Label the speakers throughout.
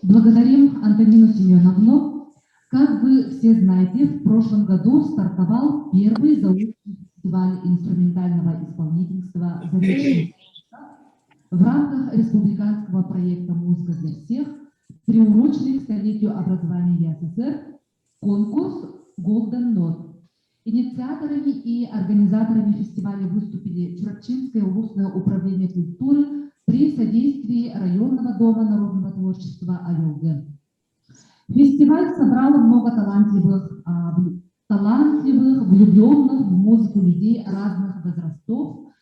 Speaker 1: Благодарим Антонину Семеновну. Как вы все знаете, в прошлом году стартовал первый заочный фестиваль инструментального исполнительства «Заречный» в рамках республиканского проекта «Музыка для всех», приуроченный к столетию образования СССР, конкурс Golden Note. Инициаторами и организаторами фестиваля выступили Чурапчинское областное управление культуры при содействии районного дома народного творчества АЛГ. Фестиваль собрал много талантливых, влюбленных в музыку людей разных возрастов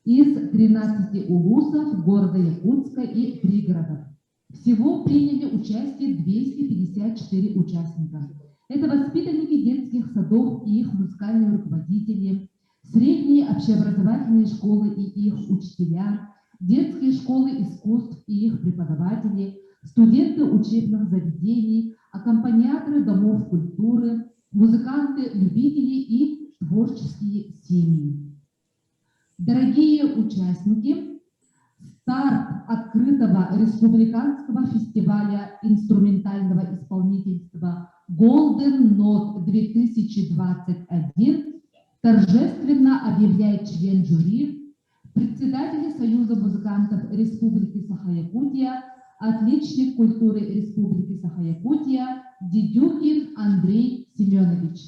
Speaker 1: из 13 улусов города Якутска и пригородов. Всего приняли участие 254 участника. Это воспитанники детских садов и их музыкальные руководители, средние общеобразовательные школы и их учителя, детские школы искусств и их преподаватели, студенты учебных заведений, аккомпаниаторы домов культуры, музыканты, любители и творческие семьи. Дорогие участники, старт открытого республиканского фестиваля инструментального исполнительства Golden Note 2021 торжественно объявляет член жюри, председатель Союза музыкантов Республики Саха-Якутия, отличник культуры Республики Саха-Якутия Дедюкин Андрей Семенович.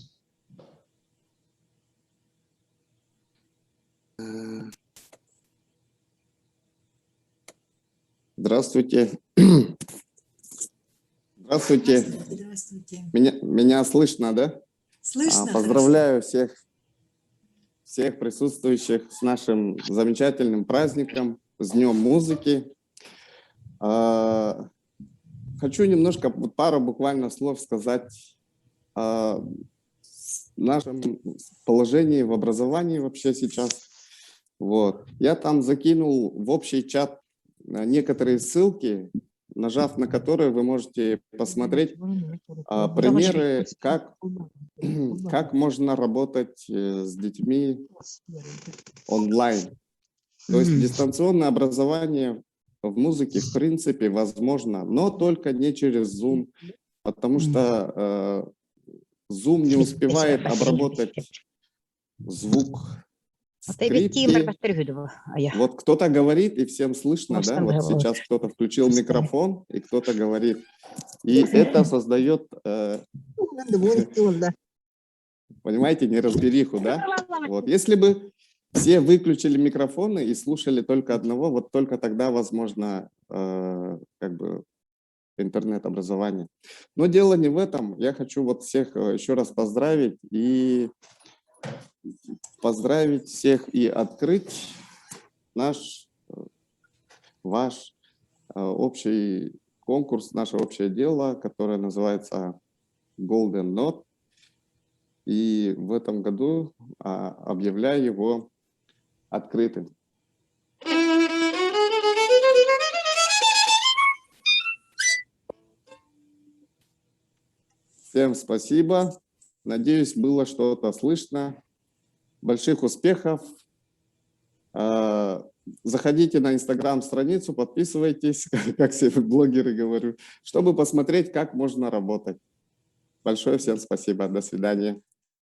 Speaker 2: Здравствуйте. Здравствуйте.
Speaker 3: Здравствуйте.
Speaker 2: Меня слышно, да?
Speaker 3: Слышно.
Speaker 2: Поздравляю всех присутствующих с нашим замечательным праздником, с Днем музыки. Хочу немножко, пару буквально слов сказать о нашем положении в образовании вообще сейчас. Вот. Я там закинул в общий чат некоторые ссылки, нажав на которые вы можете посмотреть примеры, как можно работать с детьми онлайн. То есть дистанционное образование в музыке в принципе возможно, но только не через Zoom, потому что Zoom не успевает обработать звук. Вот кто-то говорит, и всем слышно, да? Вот сейчас кто-то включил микрофон, и кто-то говорит. И это создает, понимаете, неразбериху, да? Вот. Если бы все выключили микрофоны и слушали только одного, вот только тогда возможно как бы интернет-образование. Но дело не в этом. Я хочу вот всех еще раз поздравить и всех и открыть ваш общий конкурс, наше общее дело, которое называется Golden Note. И в этом году объявляю его открытым. Всем спасибо. Надеюсь, было что-то слышно. Больших успехов. Заходите на Instagram-страницу, подписывайтесь, как все блогеры говорю, чтобы посмотреть, как можно работать. Большое всем спасибо. До свидания.